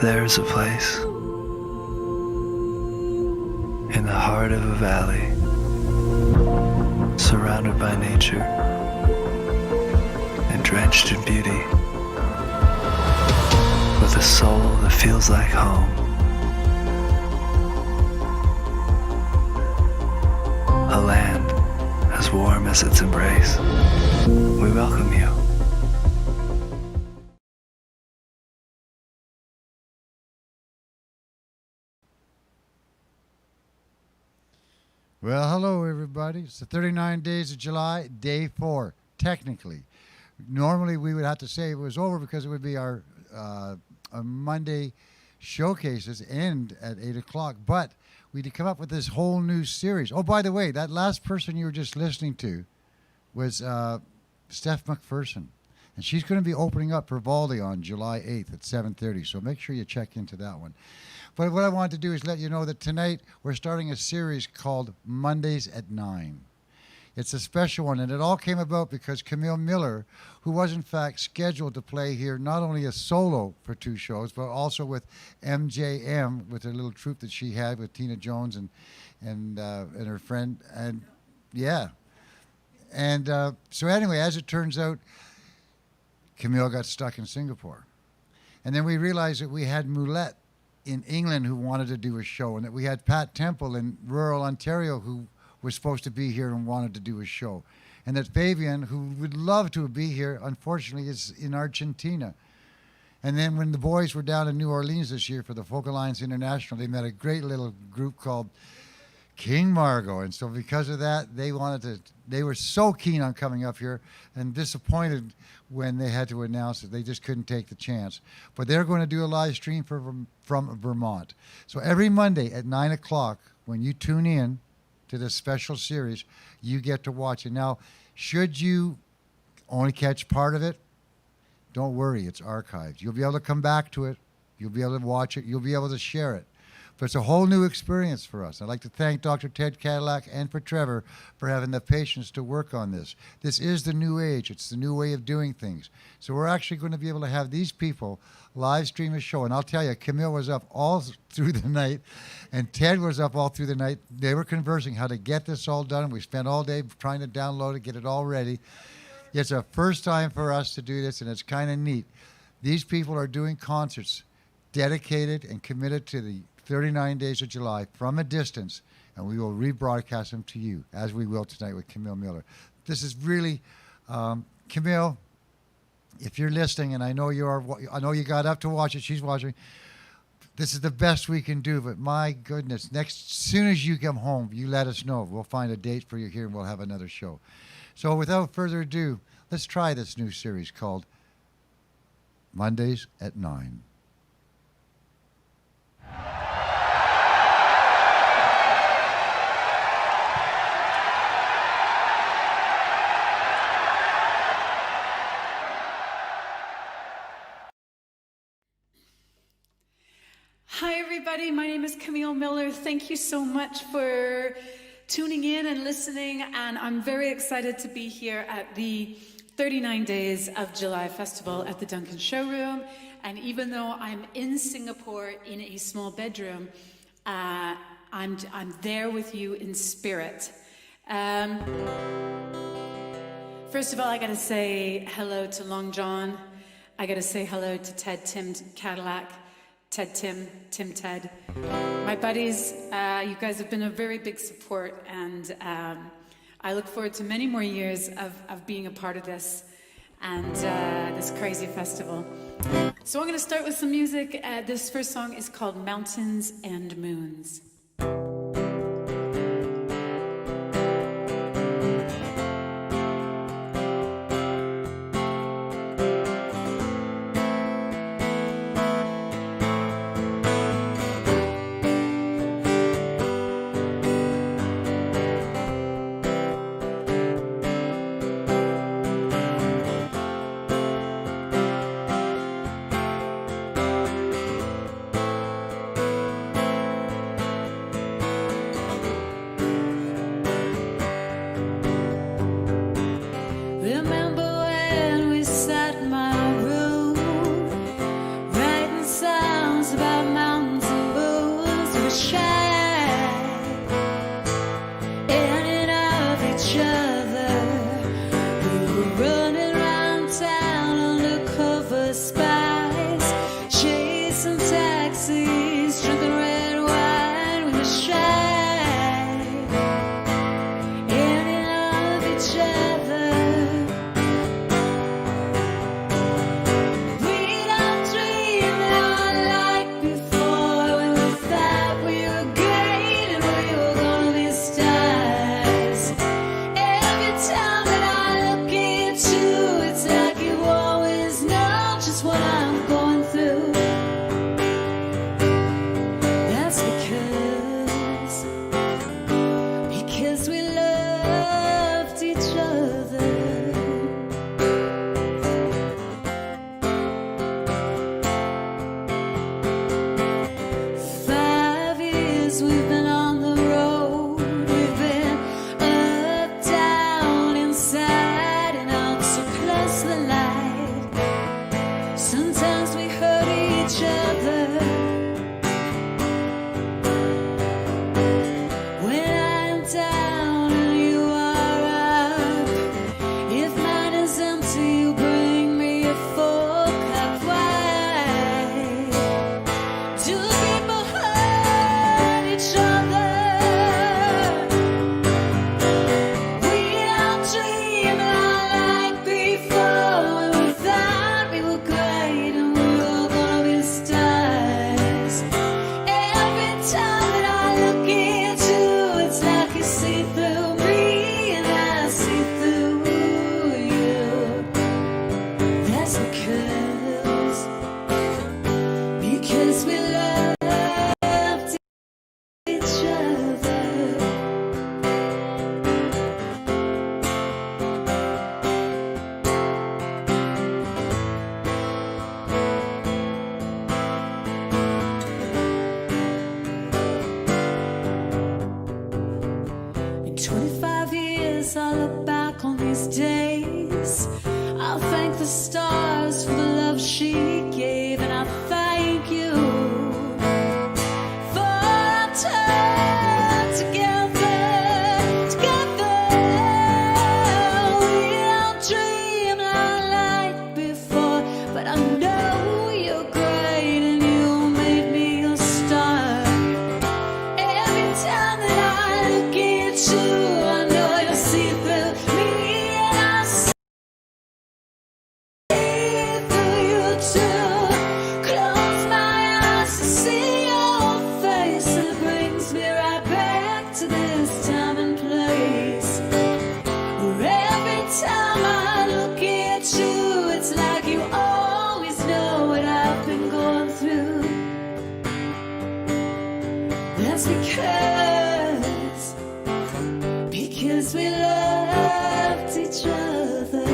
There's a place in the heart of a valley, surrounded by nature and drenched in beauty, with a soul that feels like home. A land as warm as its embrace. We welcome you. Well, hello, everybody. It's the 39 days of July, day 4, technically. Normally, we would have to say it was over because it would be our Monday showcases end at 8 o'clock. But we'd come up with this whole new series. Oh, by the way, that last person you were just listening to was Steph McPherson. And she's going to be opening up for Valdi on July 8th at 7:30. So make sure you check into that one. But what I wanted to do is let you know that tonight we're starting a series called Mondays at 9. It's a special one, and it all came about because Camille Miller, who was in fact scheduled to play here not only a solo for 2 shows, but also with MJM, with her little troupe that she had with Tina Jones and her friend, and yeah. And so anyway, as it turns out, Camille got stuck in Singapore. And then we realized that we had Moulette in England who wanted to do a show, and that we had Pat Temple in rural Ontario who was supposed to be here and wanted to do a show, and that Fabian, who would love to be here, unfortunately is in Argentina. And then when the boys were down in New Orleans this year for the Folk Alliance International, they met a great little group called King Margot, and so because of that, they were so keen on coming up here and disappointed when they had to announce it. They just couldn't take the chance. But they're going to do a live stream from Vermont. So every Monday at 9 o'clock, when you tune in to this special series, you get to watch it. Now, should you only catch part of it, don't worry, it's archived. You'll be able to come back to it. You'll be able to watch it. You'll be able to share it. But it's a whole new experience for us. I'd like to thank Dr. Ted Cadillac and for Trevor for having the patience to work on this. This is the new age. It's the new way of doing things. So we're actually going to be able to have these people live stream a show. And I'll tell you, Camille was up all through the night, and Ted was up all through the night. They were conversing how to get this all done. We spent all day trying to download it, get it all ready. It's a first time for us to do this, and it's kind of neat. These people are doing concerts dedicated and committed to the 39 days of July from a distance, and we will rebroadcast them to you, as we will tonight with Camille Miller. This is really, Camille, if you're listening, and I know you are, I know you got up to watch it, she's watching, this is the best we can do, but my goodness, soon as you come home, you let us know. We'll find a date for you here, and we'll have another show. So without further ado, let's try this new series called Mondays at 9. Hi everybody, my name is Camille Miller. Thank you so much for tuning in and listening, and I'm very excited to be here at the 39 Days of July Festival at the Duncan Showroom. And even though I'm in Singapore in a small bedroom, I'm there with you in spirit. First of all, I gotta say hello to Long John. I gotta say hello to Tim Cadillac. Tim, Ted. My buddies, you guys have been a very big support, and I look forward to many more years of being a part of this and this crazy festival. So I'm going to start with some music. This first song is called Mountains and Moons. as I look back on these days, I'll thank the stars for the love she gave, and I thank you for our time together. We don't dream like before, but I know you're great and you made me a star. Every time that I look at you, I know you'll see through me, and I see through you too. Close my eyes to see your face, it brings me right back to this time and place. Where every time I look at you, it's like you always know what I've been going through. That's because we loved each other.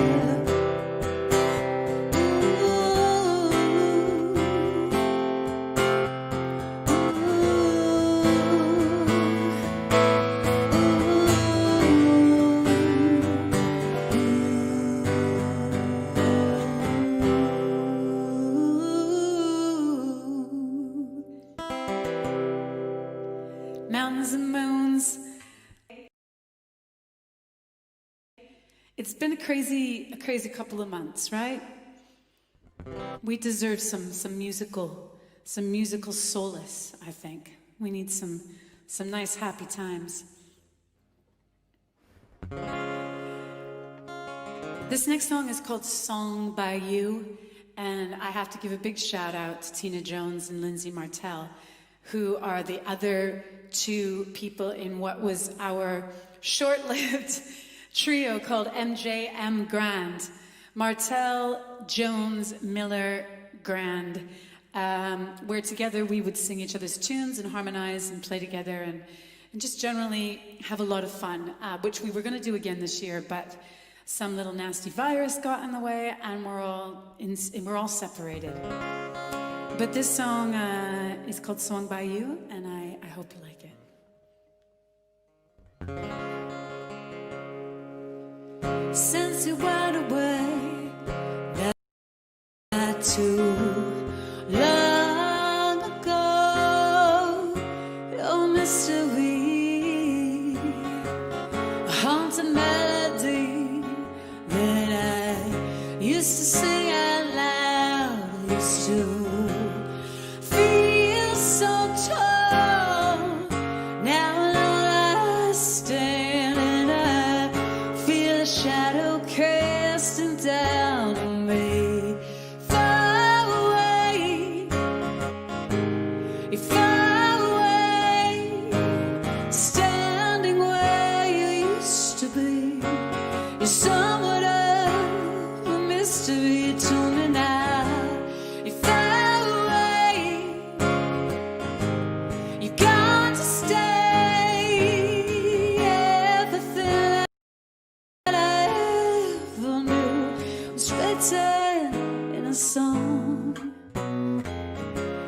Mountains and moons. It's been a crazy couple of months, right? We deserve some musical solace, I think. We need some nice happy times. This next song is called Song by You, and I have to give a big shout out to Tina Jones and Lindsay Martell, who are the other two people in what was our short-lived trio called MJM Grand. Martell, Jones, Miller, Grand. Where together we would sing each other's tunes and harmonize and play together and just generally have a lot of fun, which we were going to do again this year, but some little nasty virus got in the way and we're all separated. But this song is called Song by You, and I hope you like it. Since you went away, not too long ago, your mystery, a haunted melody that I used to sing out loud, used to feel so tall. Now alone I stand and I feel a shadow casting down on me. Far away, you're far away, standing where you used to be. You're somewhat of a mystery to me now. You're far away, you got to stay. Everything that I ever knew was written in a song.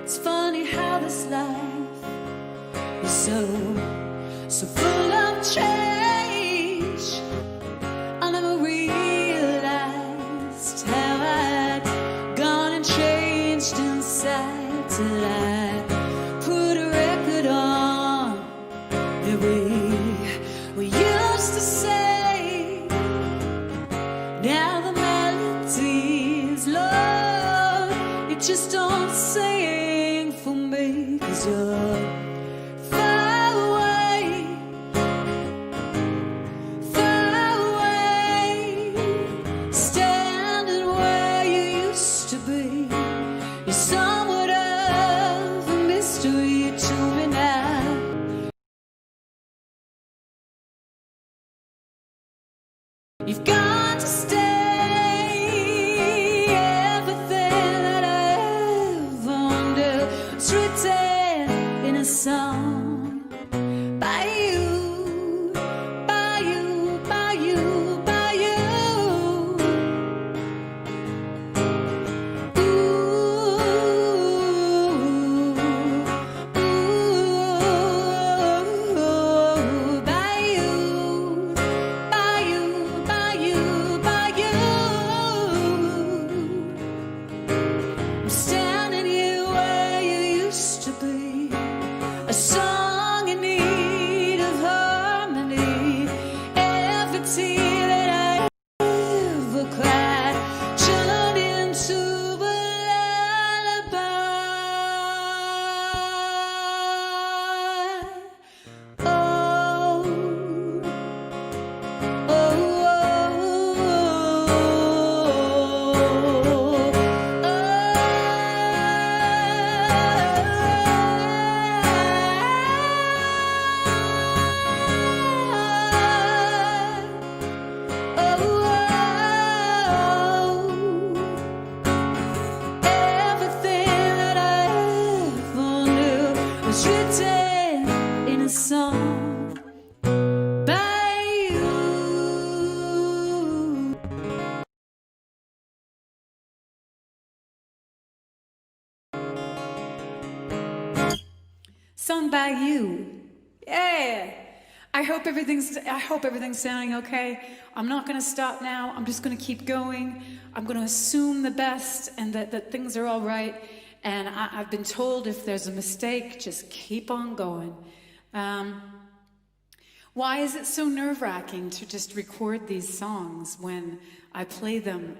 It's funny how this life is so full of change. I never realized how I'd gone and changed inside till I put a record on that we used to say. Now the melody is low, it just don't sing for me, 'cause you're far away, standing where you used to be. You're somewhat of a mystery to me now. You've got to stay. Everything that I ever knew was written in a song by you, by you, by you, by you. Ooh, ooh, by you, by sung by you. Yeah. I hope everything's sounding okay. I'm not going to stop now. I'm just going to keep going. I'm going to assume the best and that things are all right. And I've been told if there's a mistake, just keep on going. Why is it so nerve-wracking to just record these songs when I play them?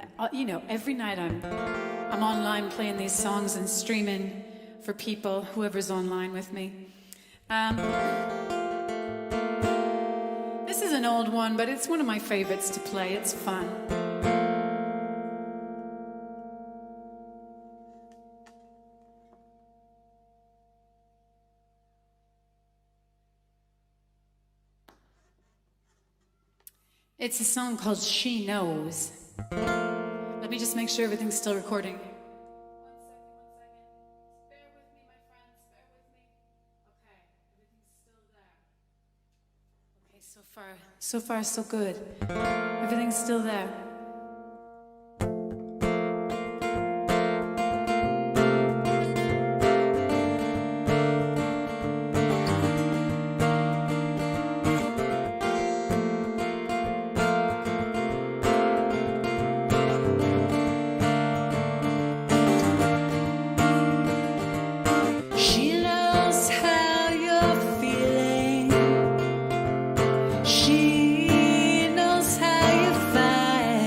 Every night I'm online playing these songs and streaming for people, whoever's online with me. This is an old one, but it's one of my favorites to play. It's fun. It's a song called She Knows. Let me just make sure everything's still recording. One second. Bear with me, my friends. Bear with me. Okay, everything's still there. Okay, so far, so good. Everything's still there. She knows how you fight.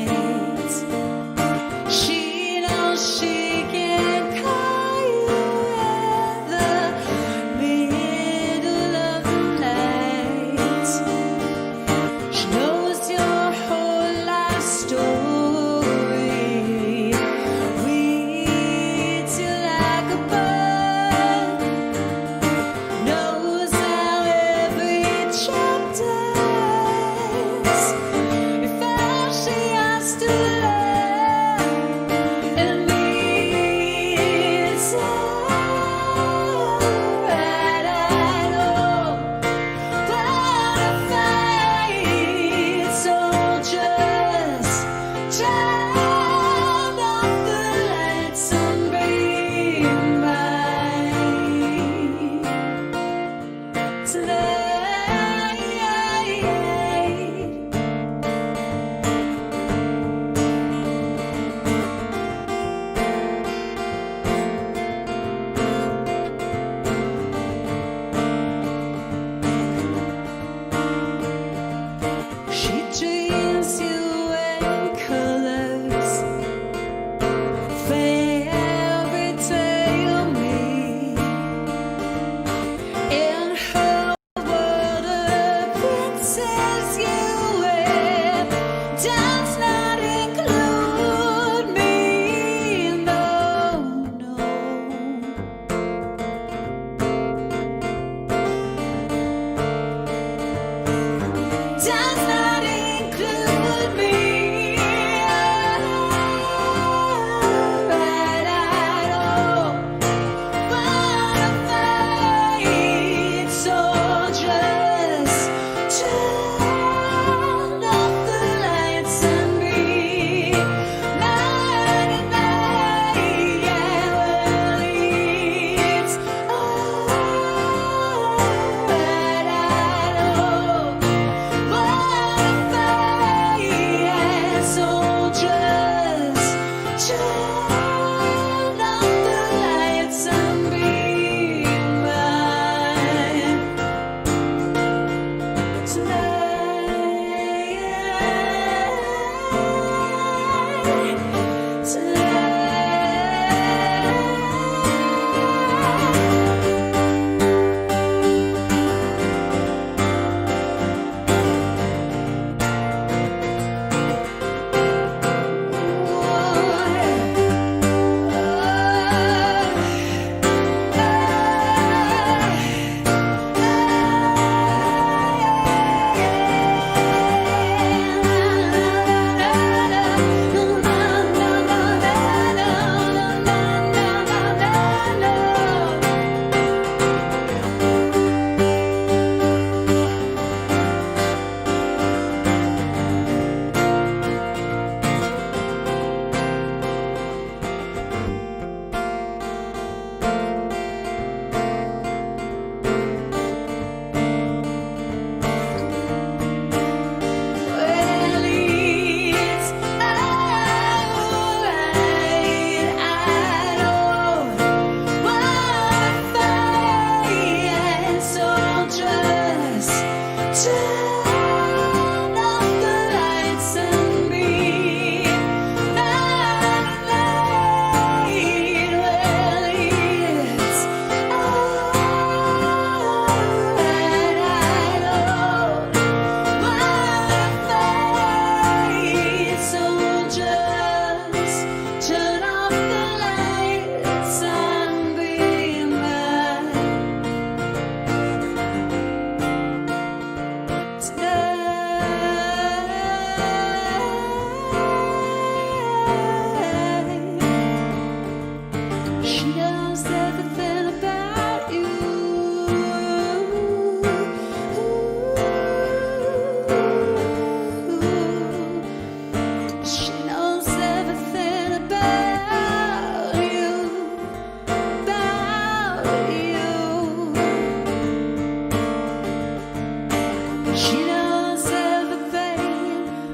She knows everything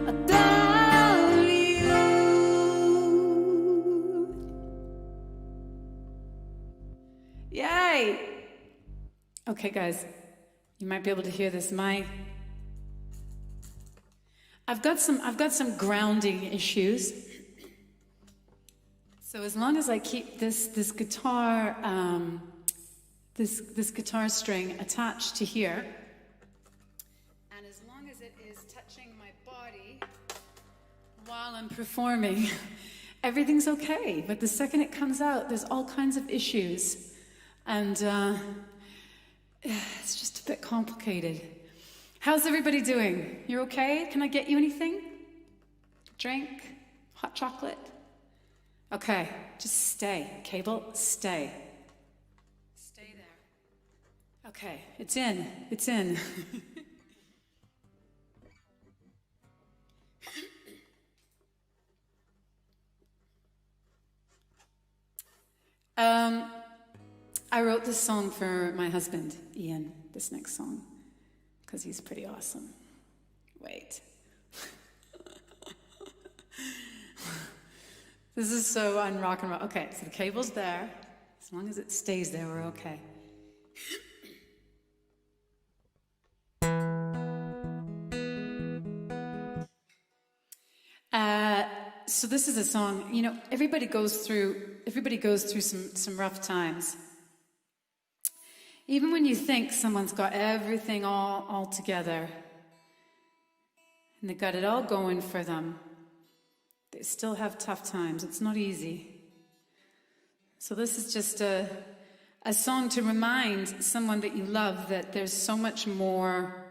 about you. Yay! Okay, guys, you might be able to hear this. I've got some grounding issues. So as long as I keep this guitar this guitar string attached to here, and as long as it is touching my body while I'm performing, everything's okay. But the second it comes out, there's all kinds of issues, and it's just a bit complicated. How's everybody doing? You're okay? Can I get you anything? Drink? Hot chocolate? Okay, just stay. Cable, stay. Stay there. Okay, it's in. It's in. I wrote this song for my husband, Ian, this next song, because he's pretty awesome. Wait. This is so un-rock and roll. Okay, so the cable's there. As long as it stays there, we're okay. So this is a song, you know, everybody goes through some rough times. Even when you think someone's got everything all together and they got it all going for them, they still have tough times. It's not easy. So this is just a song to remind someone that you love that there's so much more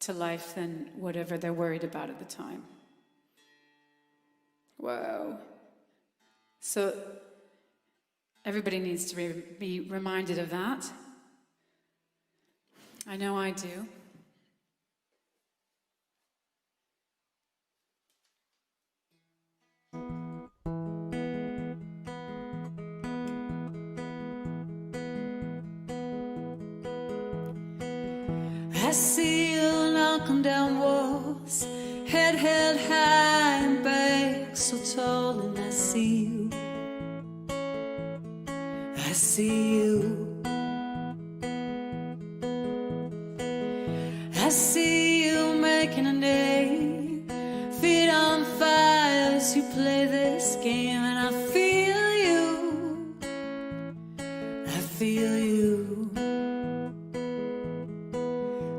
to life than whatever they're worried about at the time. Whoa. So everybody needs to be reminded of that. I know I do. I see you knocking down walls, head held high and back so tall, and I see you. I see you. I see you making a name, feet on fire as you play this game, and I feel you. I feel you.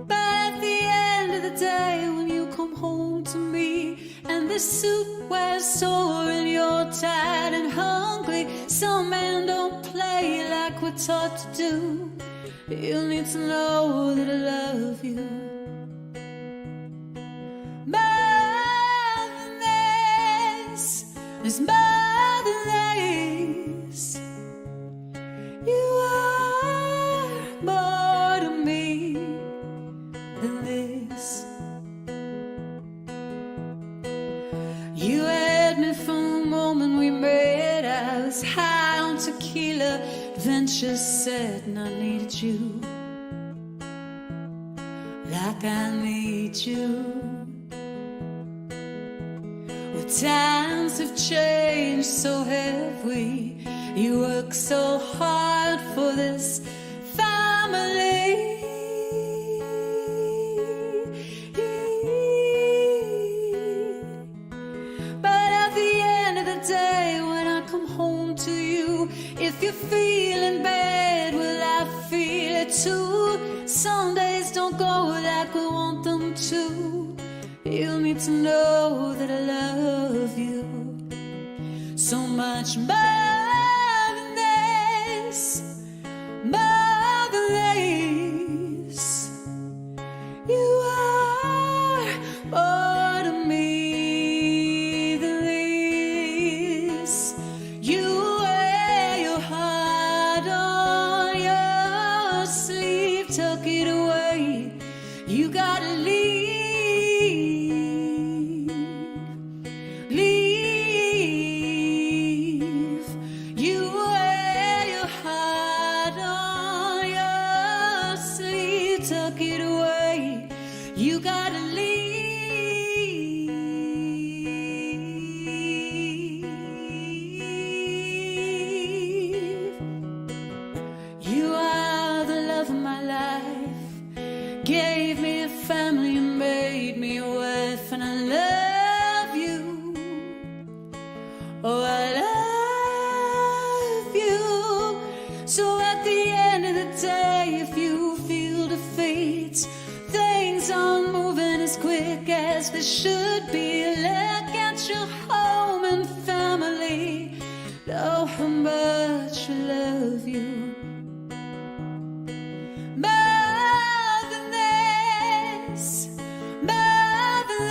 But at the end of the day, when you come home to me and the suit wears sore and you're tired and hungry, some men don't play like we're taught to do. You need to know that I love you. More than this, there's more than this. You are more to me than this. You had me from the moment we met. I was high on tequila, adventure set, and I needed you like I need you. Well, times have changed, so have we. You work so hard for this family. But at the end of the day, when I come home to you, if you're feeling bad, well, I feel it too. Some days don't go like we want them to. You need to know that I love you so much more than this, more than this. You are more to me than this. You wear your heart on your sleeve, tuck it away. You gotta leave. Leave. You gotta leave. You are the love of my life. Gave me a family and made me a wife, and I love you. Oh, I love you. So at the end of the day, if you feel defeat, things aren't moving as quick as they should be. Look at your home and family. Know how much I love you. More than this, more than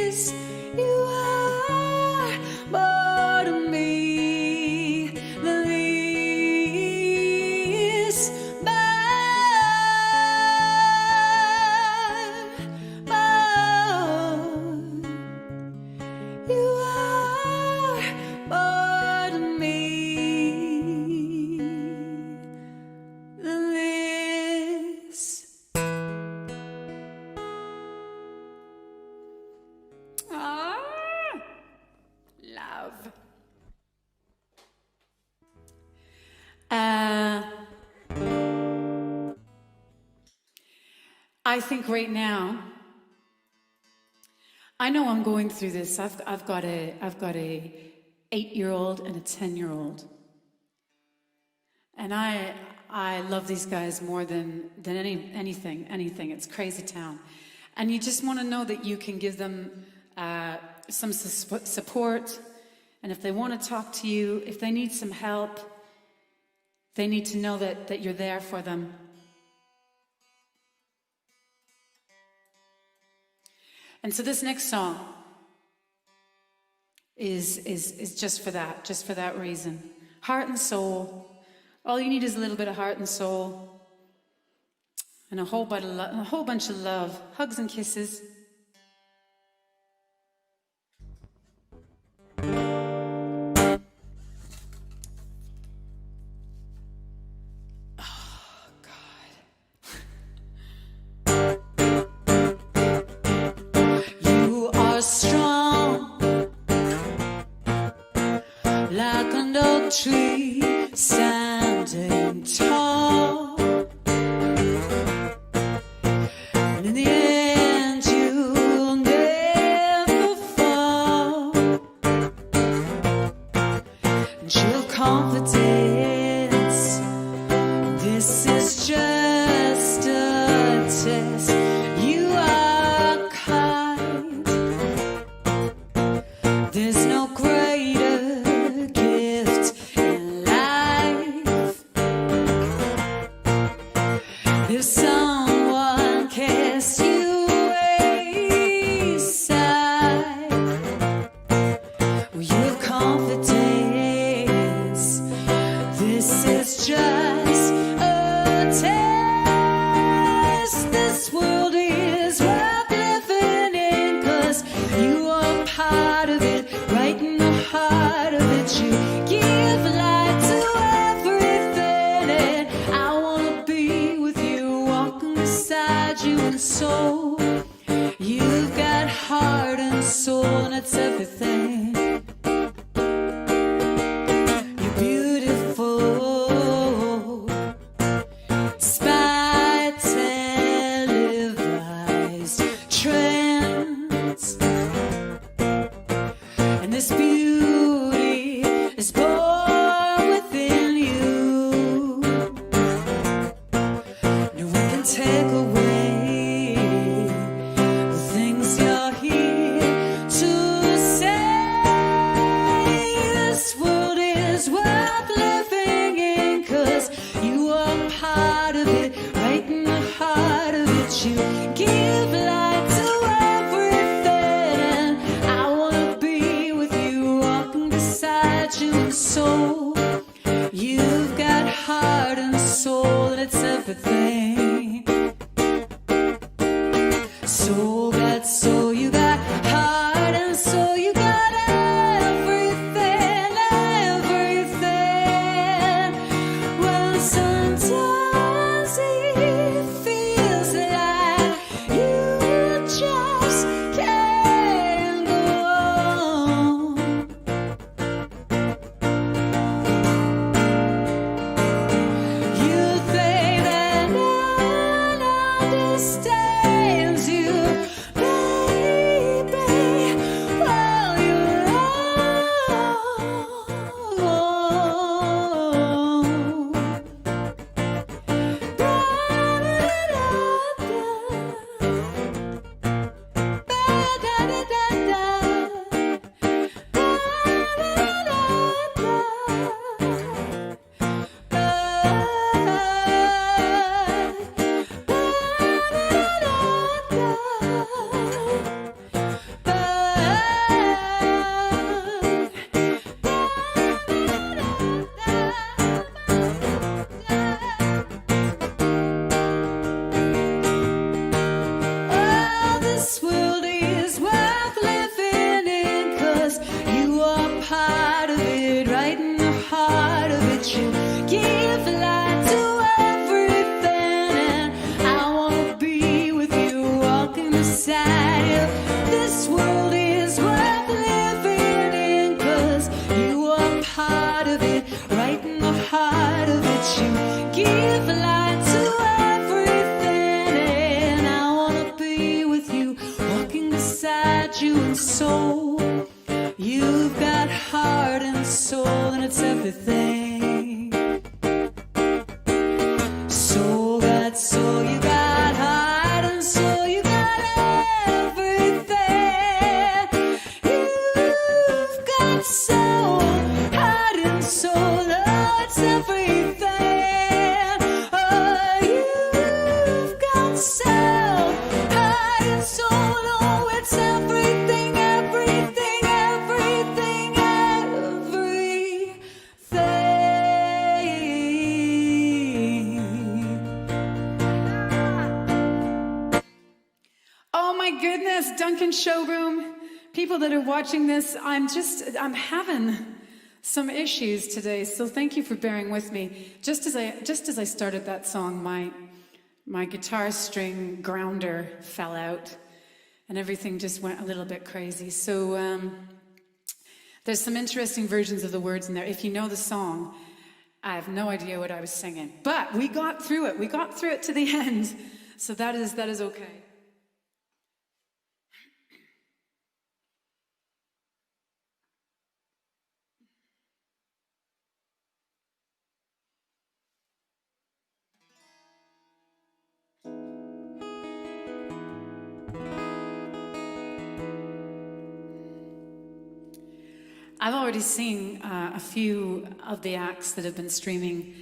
this, you are more to me than these. You are more to me than this. Ah, love. I think right now, I know I'm going through this. I've got a 8-year-old and a 10-year-old, and I love these guys more than anything. It's crazy town, and you just want to know that you can give them some support, and if they want to talk to you, if they need some help, they need to know that you're there for them. And so this next song is just for that reason. Heart and soul. All you need is a little bit of heart and soul, and a whole bunch of love, hugs and kisses. Strong like an oak tree standing tall, and in the end you'll never fall, and show confidence. This is just a test. You are kind. There's no greater gift in life. If someone cares you aside, well, you have confidence. This is just a test. This world is worth living in, 'cause you are part of it. Right in the heart of it, you give light to everything, and I wanna be with you, walking beside you. And so you've got heart and soul, and it's everything. You're beautiful, despite televised trends. And this beauty is born within you. No one can take away the things you're here to say. This world is worth living in, 'cause you are part of it. Right in the heart of it, you give light to everything, and I wanna be with you, walking beside you. And so you've got heart and soul, and it's everything. Soul got soul, you got heart and soul, you got everything, everything. Well, sometimes it feels like understands you, baby, while you're alone. Oh, this world is worth living in, 'cause you are part of it, right in the heart of it. You give light to everything, and I wanna be with you, walking beside you. This world is worth living in, 'cause you are part of it, right in the heart of it. You give light to everything, and I wanna be with you, walking beside you. And soul, you've got heart and soul, and it's everything. Soul got soul, you got heart and soul, you got everything. You've got soul, heart and soul, oh, it's everything. Oh, you've got soul, heart and soul, oh, it's everything, everything, everything, everything. Oh my goodness, Duncan Showroom, people that are watching this, I'm having some issues today, so thank you for bearing with me. Just as I started that song, my guitar string grounder fell out, and everything just went a little bit crazy. So there's some interesting versions of the words in there. If you know the song, I have no idea what I was singing, but we got through it. We got through it to the end, so that is okay. I've already seen a few of the acts that have been streaming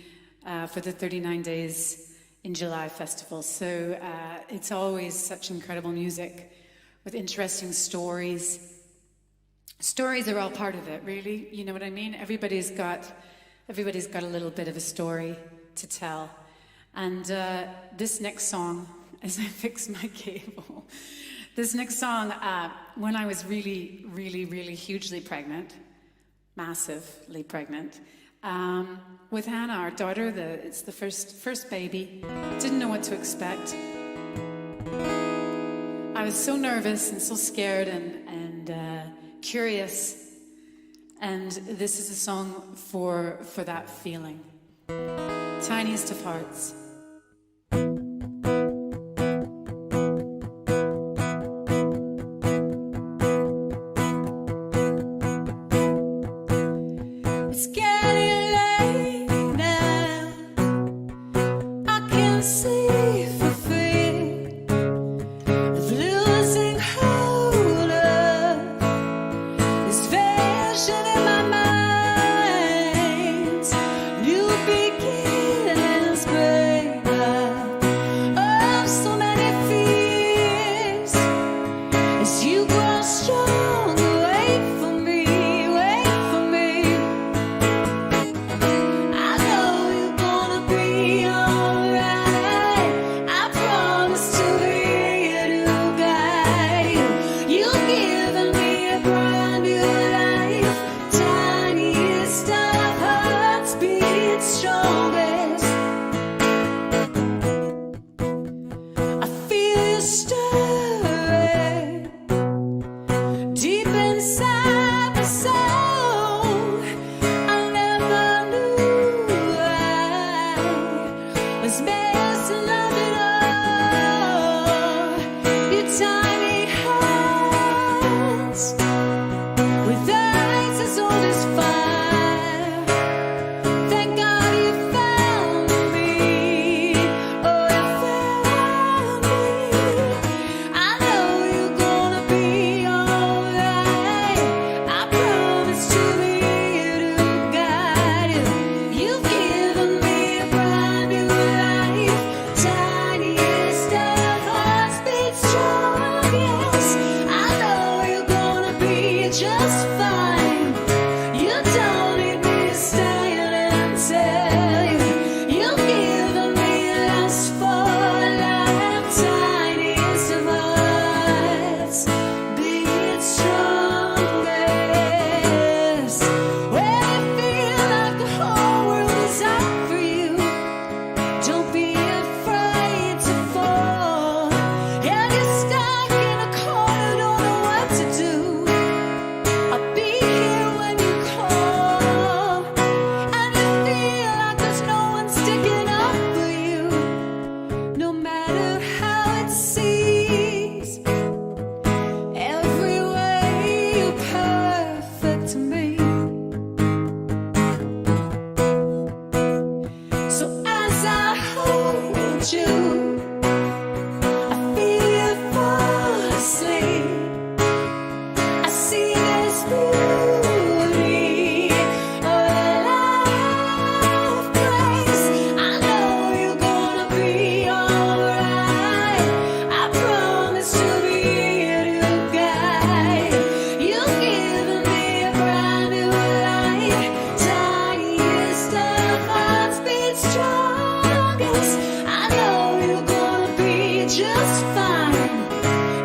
for the 39 Days in July festival. So it's always such incredible music with interesting stories. Stories are all part of it, really. You know what I mean? Everybody's got a little bit of a story to tell. And this next song, as I fix my cable, this next song, when I was really, really, really hugely pregnant, massively pregnant, with Hannah, our daughter, it's the first baby. Didn't know what to expect. I was so nervous and so scared and curious. And this is a song for that feeling. Tiniest of Hearts. It's getting late now. I can see for fear of losing hold of this vision in my mind. New beginnings break up. Oh, so many fears as you grow strong. Wait for me, wait for me. I know you're gonna be alright. I promise to be here to guide you. You've given me a brand new life. Tiniest of hearts beat strongest. I feel you stirring deep inside my soul. I never knew I was missing of it all. just fine.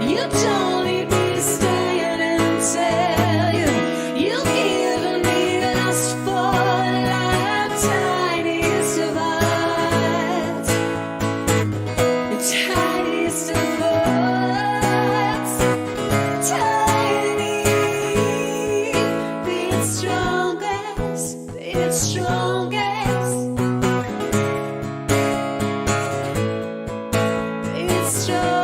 You don't need me to stand and tell you. You'll give me just for the tiniest of hearts. The tiniest of hearts. Tiny. Be its strongest. Be its strongest. Be its strongest.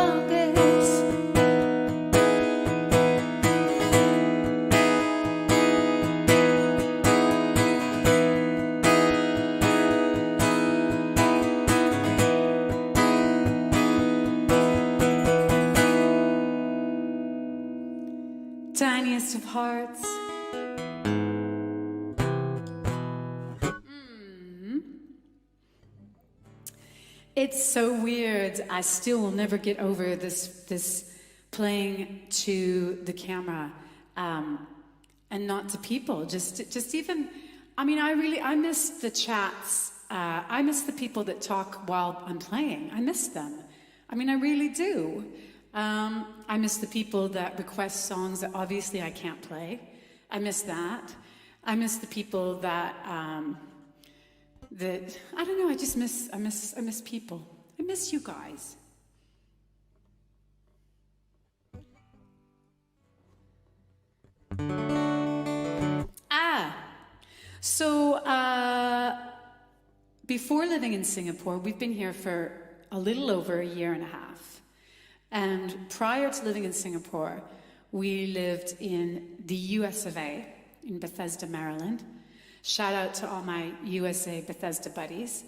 Tiniest of hearts. It's so weird. I still will never get over this playing to the camera, and not to people. Just even. I mean, I miss the chats. I miss the people that talk while I'm playing. I miss them. I mean, I really do. I miss the people that request songs that obviously I can't play. I miss that. I miss the people that I don't know. I miss people. I miss you guys. So before living in Singapore, we've been here for a little over a year and a half. And prior to living in Singapore, we lived in the US of A, in Bethesda, Maryland. Shout out to all my USA Bethesda buddies.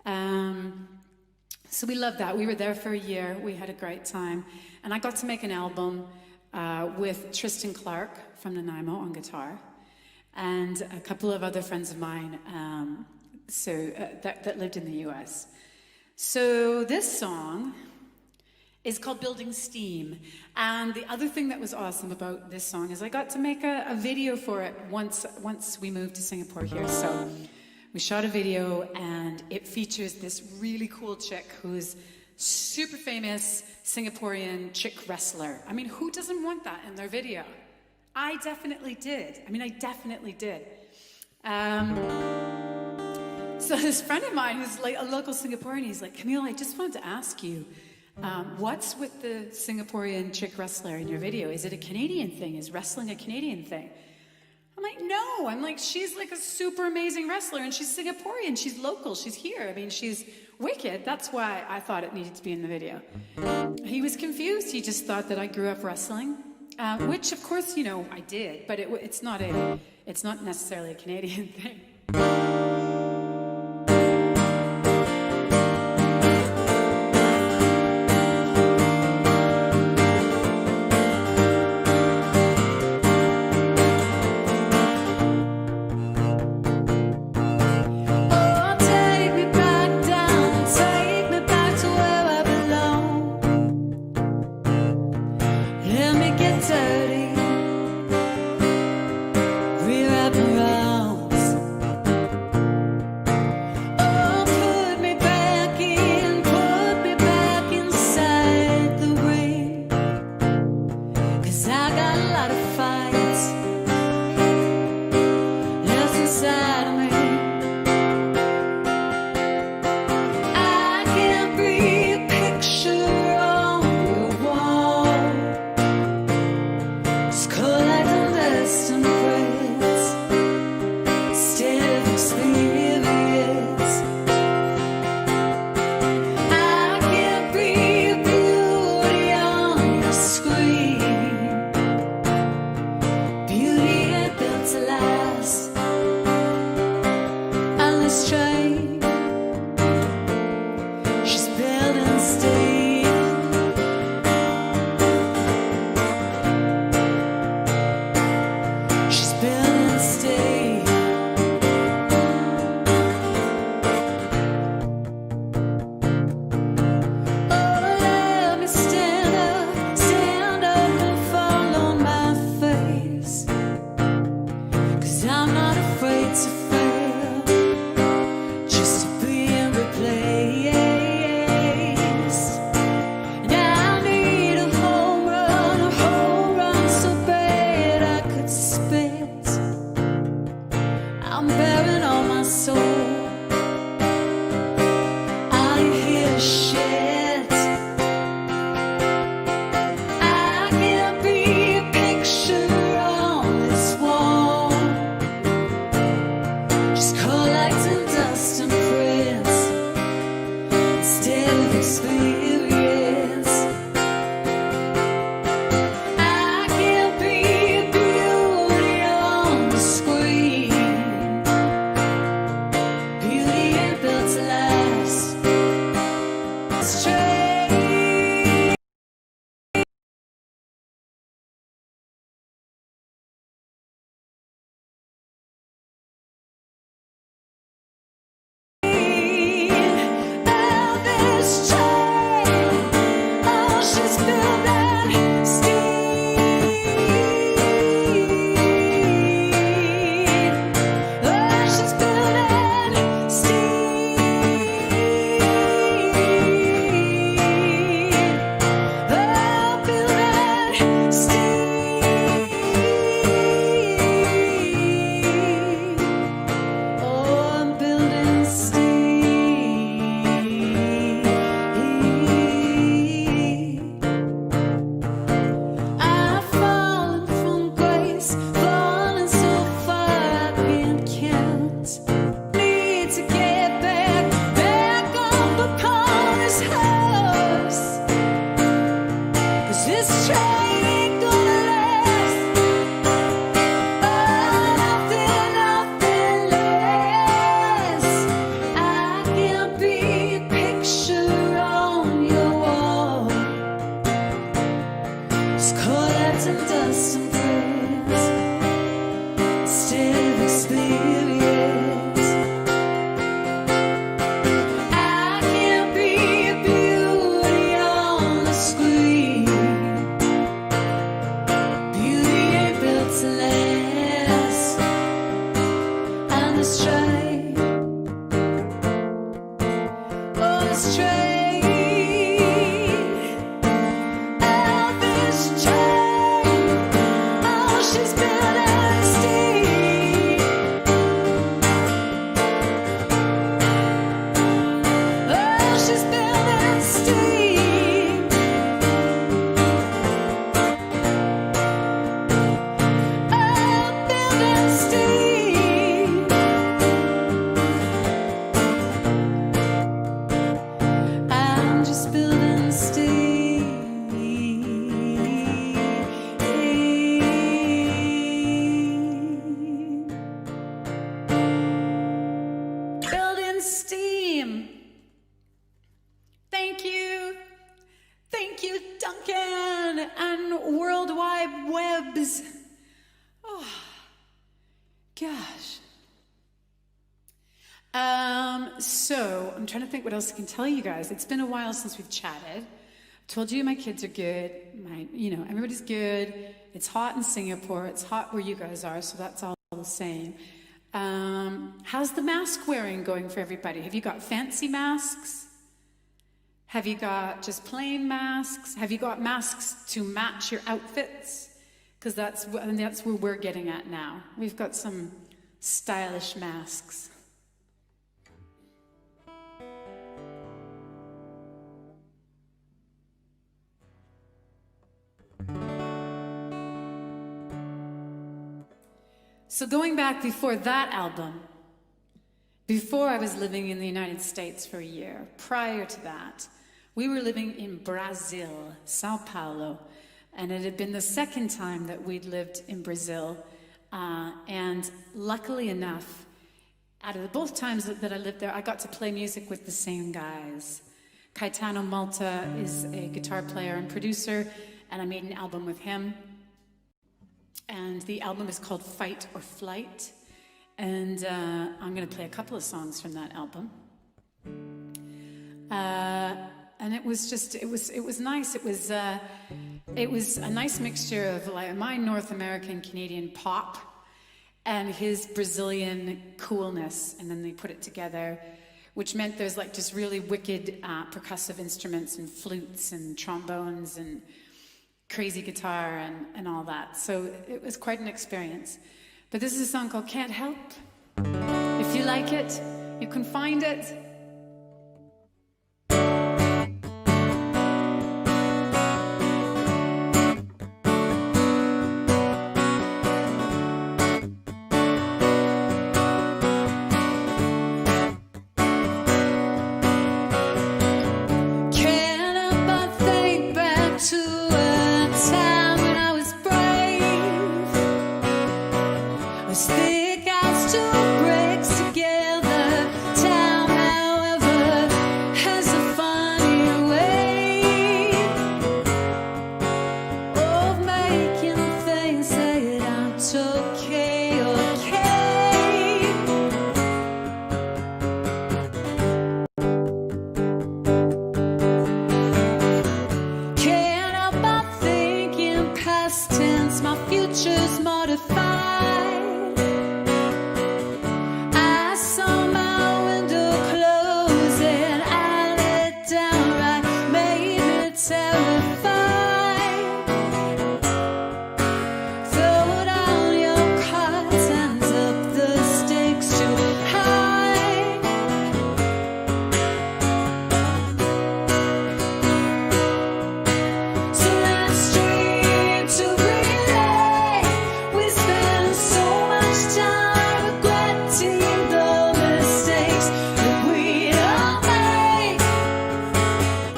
So we loved that. We were there for a year. We had a great time. And I got to make an album with Tristan Clark from Nanaimo on guitar, and a couple of other friends of mine that lived in the US. So this song is called Building Steam. And the other thing that was awesome about this song is I got to make a video for it once we moved to Singapore here. So we shot a video, and it features this really cool chick who's super famous Singaporean chick wrestler. I mean, who doesn't want that in their video? I definitely did. So this friend of mine who's like a local Singaporean, he's like, Camille, I just wanted to ask you, what's with the Singaporean chick wrestler in your video? Is it a Canadian thing? Is wrestling a Canadian thing? I'm like, no. I'm like, she's like a super amazing wrestler, and she's Singaporean. She's local. She's here. I mean, she's wicked. That's why I thought it needed to be in the video. He was confused. He just thought that I grew up wrestling, which, of course, you know, I did. But it's not necessarily a Canadian thing. she's building steam. Oh, she's building steam. Oh, building steam. Oh, I'm building steam. I've fallen from grace, fallen so far I can't count. Need to get back up upon this horse. 'Cause this train ain't gonna last. Oh, nothing less. I can be a picture on your wall. It's caught in dust and praise, still experience. I can be a beauty on the screen. Beauty ain't built to last. And this train, oh, this train, oh, this train, oh, she's building steam. Oh, she's building steam. Oh, building steam. I'm just building steam. Building steam. Thank you. Thank you, Duncan and World Wide Webs. Oh, gosh. So I'm trying to think what else I can tell you guys. It's been a while since we've chatted. Told you my kids are good. Everybody's good. It's hot in Singapore. It's hot where you guys are, so that's all the same. How's the mask wearing going for everybody? Have you got fancy masks? Have you got just plain masks? Have you got masks to match your outfits? Because that's where we're getting at now. We've got some stylish masks. So going back before that album, before I was living in the United States for a year, prior to that, we were living in Brazil, Sao Paulo, and it had been the second time that we'd lived in Brazil. And luckily enough, out of both times that I lived there, I got to play music with the same guys. Caetano Malta is a guitar player and producer, and I made an album with him. And the album is called Fight or Flight. And I'm going to play a couple of songs from that album. And it was nice. It was a nice mixture of like my North American Canadian pop and his Brazilian coolness, and then they put it together, which meant there's like just really wicked percussive instruments and flutes and trombones and crazy guitar and all that. So it was quite an experience. But this is a song called Can't Help. If you like it, you can find it. Stick out to breaks together. Time nature's modified. I saw my window closing, and it downright made me terrified. Throw down your cards and up the stakes too high. So let's dream to relay. We spend so much time regretting the mistakes that we all make.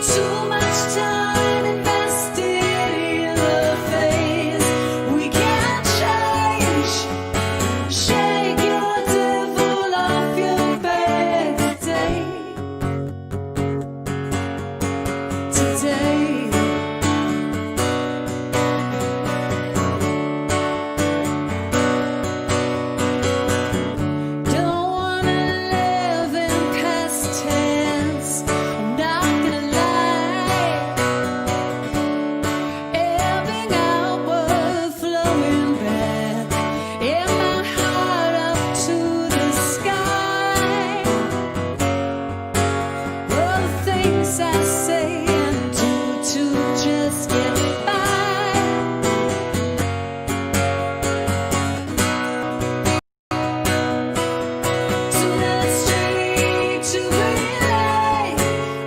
Too much time invested in the phase we can't change. Shake your devil off your bed today. Today. Don't wanna live in past tense. I'm not gonna lie. Ebbing outward, flowing back in my heart up to the sky. All the things I say and do to just get by. So let's dream to relay.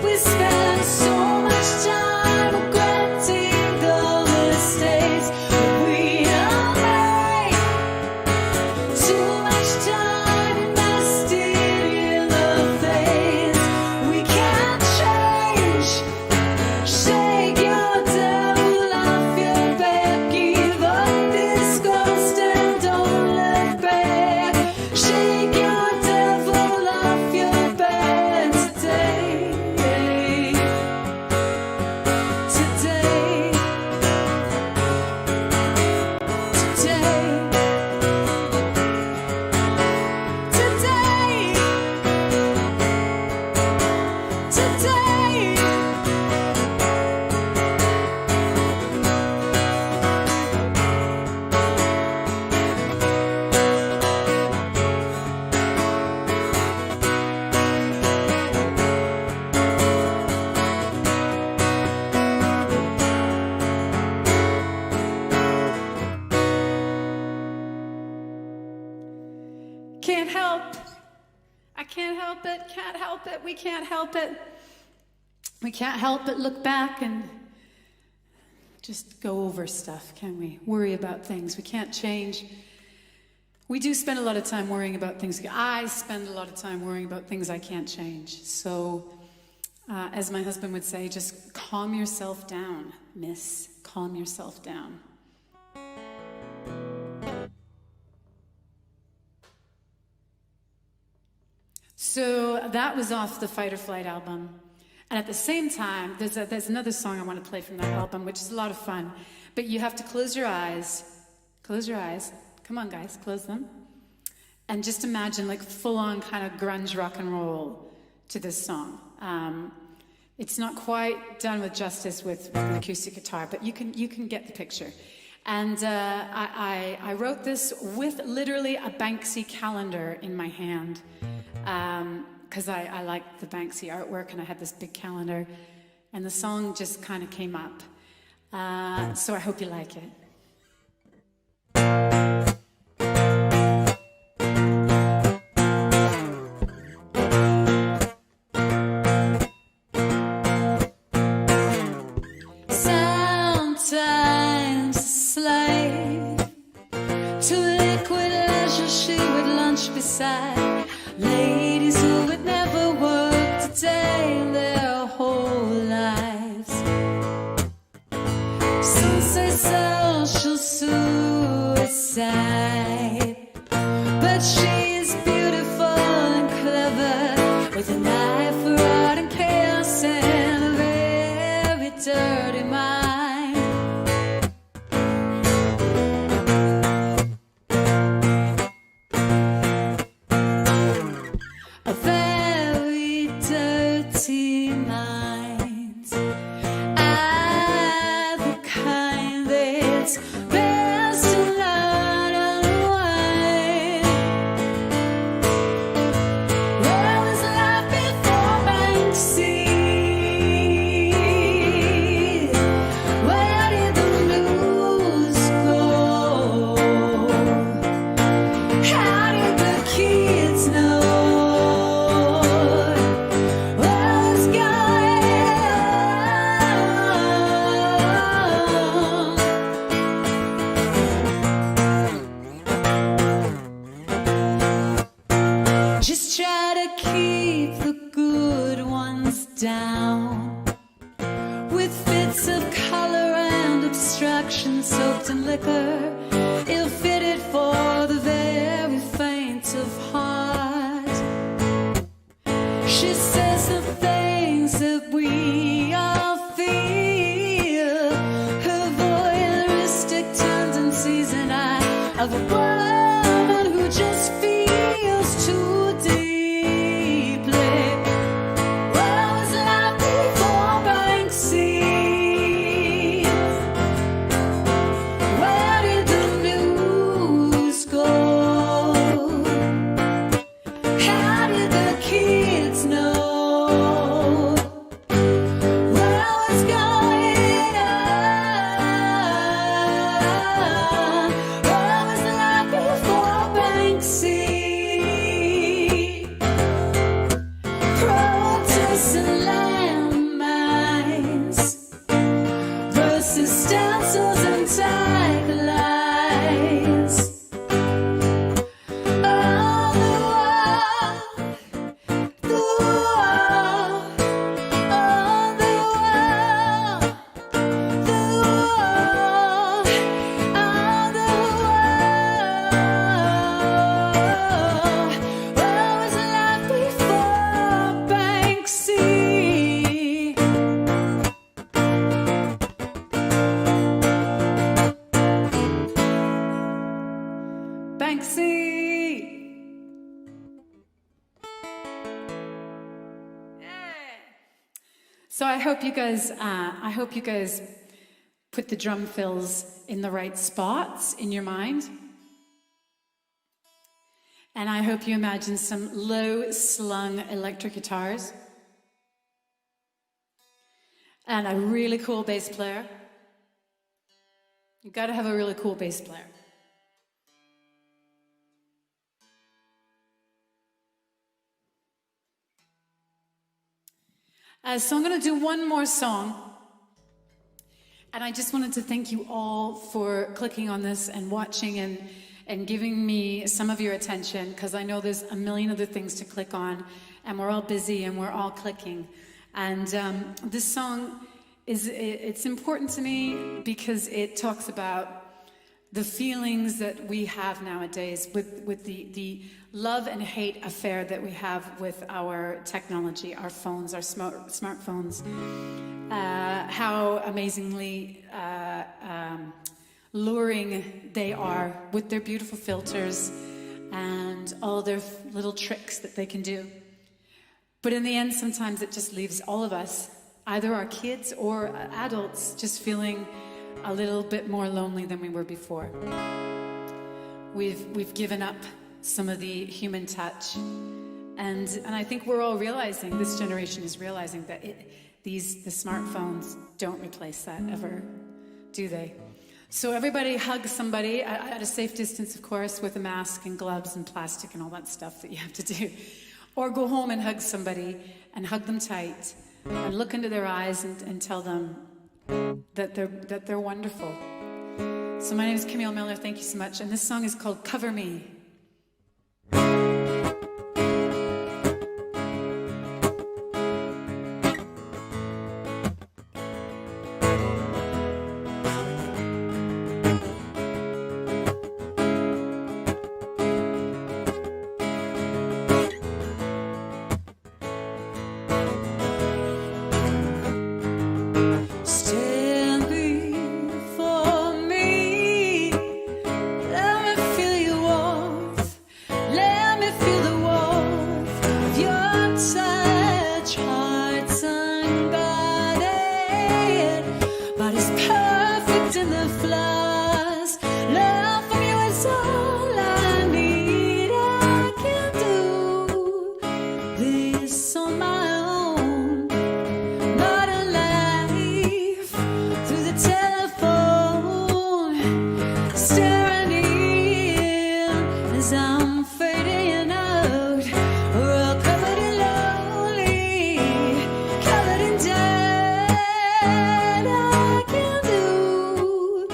We spend so much time regretting the mistakes that we all made. Too much time invested in the phase we can't change. Shake your devil off your bed. Give up this ghost and don't look back. Shake your devil off your bed today. Today. Today. Today. Can't help. I can't help it. Can't help it. We can't help it. We can't help but look back and just go over stuff, can we? Worry about things we can't change. We do spend a lot of time worrying about things. I spend a lot of time worrying about things I can't change. So, as my husband would say, just calm yourself down, miss. Calm yourself down. So that was off the Fight or Flight album. And at the same time, there's another song I want to play from that album, which is a lot of fun. But you have to close your eyes. Close your eyes. Come on, guys, close them. And just imagine like full-on kind of grunge rock and roll to this song. It's not quite done with justice with an acoustic guitar, but you can get the picture. And I wrote this with literally a Banksy calendar in my hand, because I like the Banksy artwork, and I had this big calendar, and the song just kind of came up. So I hope you like it. Sometimes a slave to liquid leisure, she would lunch beside ladies who would never work a day in their whole lives. Some say social suicide, but she's beautiful and clever, with a knife for art and chaos and a very dirty mind. A very dirty mind, the kind that's best to some liquor, ill-fitted for the very faint of heart. She says the things that we all feel, her voyeuristic tendencies, and I of a woman who just feels too deeply. What was life before Banksy? Where did the news go? How did the kids know what was going on? What was life before Banksy? Protests and landmines versus stencils and taglines. Oh, the war, oh, the war, the war, oh, the war. What was life before Banksy? Banksy. So I hope you guys put the drum fills in the right spots in your mind. And I hope you imagine some low-slung electric guitars and a really cool bass player. You got to have a really cool bass player. So I'm going to do one more song. And I just wanted to thank you all for clicking on this and watching and giving me some of your attention, because I know there's a million other things to click on, and we're all busy and we're all clicking. And this song it's important to me because it talks about the feelings that we have nowadays with the love and hate affair that we have with our technology, our phones, our smartphones, how amazingly luring they are with their beautiful filters and all their little tricks that they can do. But in the end, sometimes it just leaves all of us, either our kids or adults, just feeling a little bit more lonely than we were before. We've given up some of the human touch, and I think we're all realizing, this generation is realizing that the smartphones don't replace that ever, do they? So everybody hug somebody at a safe distance, of course, with a mask and gloves and plastic and all that stuff that you have to do. Or go home and hug somebody and hug them tight and look into their eyes and tell them that they're wonderful. So my name is Camille Miller. Thank you so much. And this song is called Cover Me. Stand before me, let me feel your warmth, let me feel the warmth of your touch, hearts unguarded, body's perfect in the flaws, love from you is all I need. I can do this on my own, modern life through the telephone, staring in as I'm fading out. We're all covered in lonely, covered in debt. I can do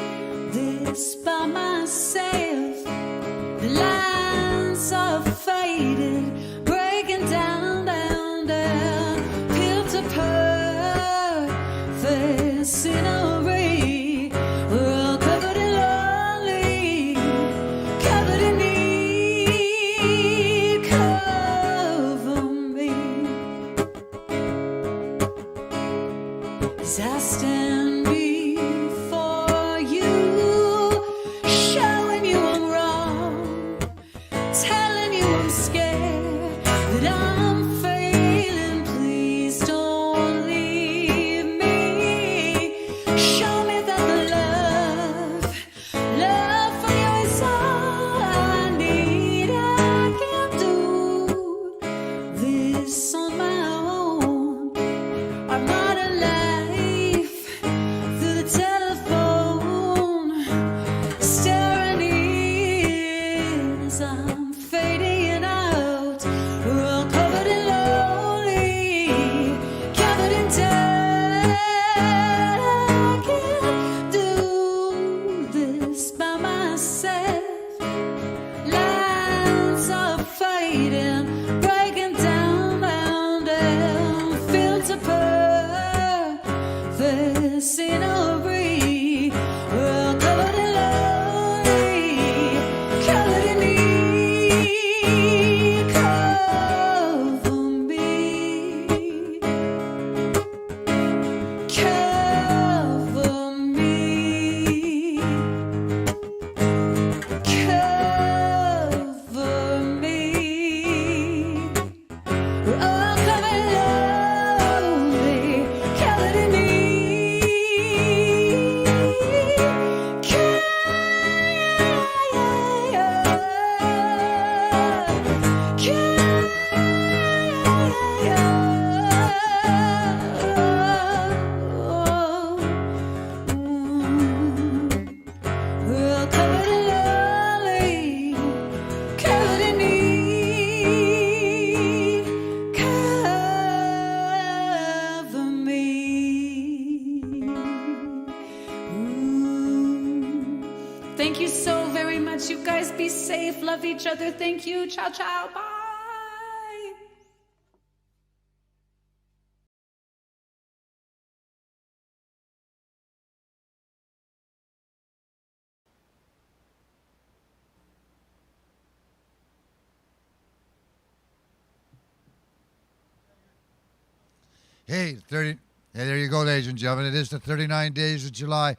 Thank you so very much. You guys be safe. Love each other. Thank you. Ciao, ciao. Bye. Hey, there you go, ladies and gentlemen. It is the 39 Days of July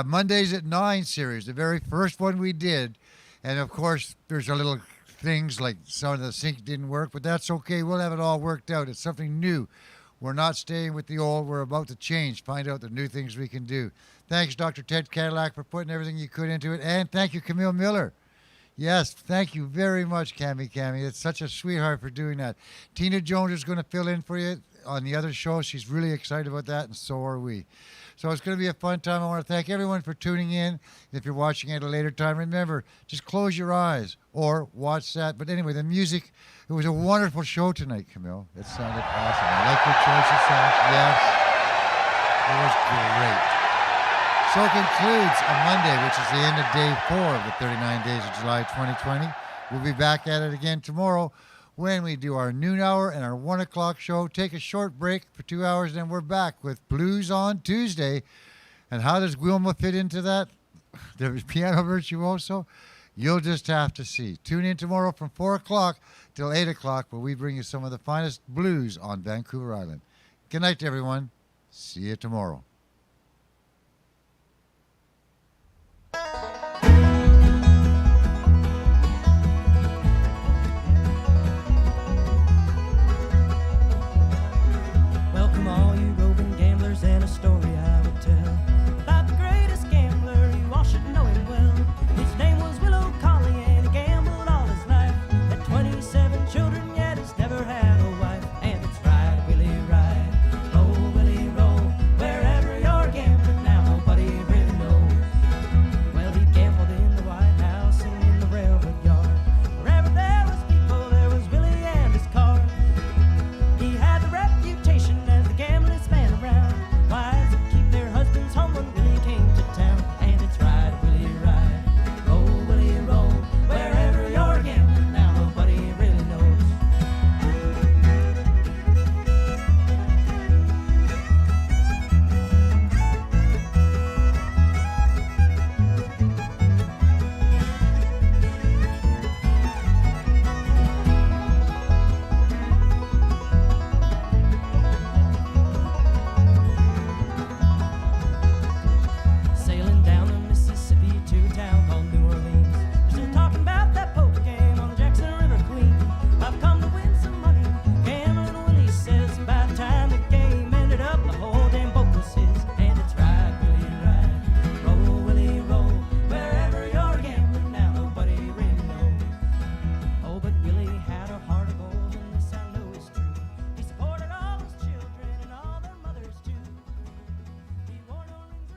Mondays at 9 series, the very first one we did. And of course, there's a little things like some of the sync didn't work, but that's okay. We'll have it all worked out. It's something new. We're not staying with the old. We're about to change, find out the new things we can do. Thanks, Dr. Ted Cadillac, for putting everything you could into it. And thank you, Camille Miller. Yes, thank you very much, Camille. It's such a sweetheart for doing that. Tina Jones is going to fill in for you on the other show. She's really excited about that, and so are we. So it's going to be a fun time. I want to thank everyone for tuning in. If you're watching at a later time, remember, just close your eyes or watch that. But anyway, the music, it was a wonderful show tonight, Camille. It sounded awesome. I like your choice of songs. Yes, it was great. So concludes a Monday, which is the end of day 4 of the 39 Days of July 2020. We'll be back at it again tomorrow when we do our noon hour and our 1 o'clock show. Take a short break for 2 hours, then we're back with Blues on Tuesday. And how does Wilma fit into that? The piano virtuoso? You'll just have to see. Tune in tomorrow from 4 o'clock till 8 o'clock where we bring you some of the finest blues on Vancouver Island. Good night, everyone. See you tomorrow.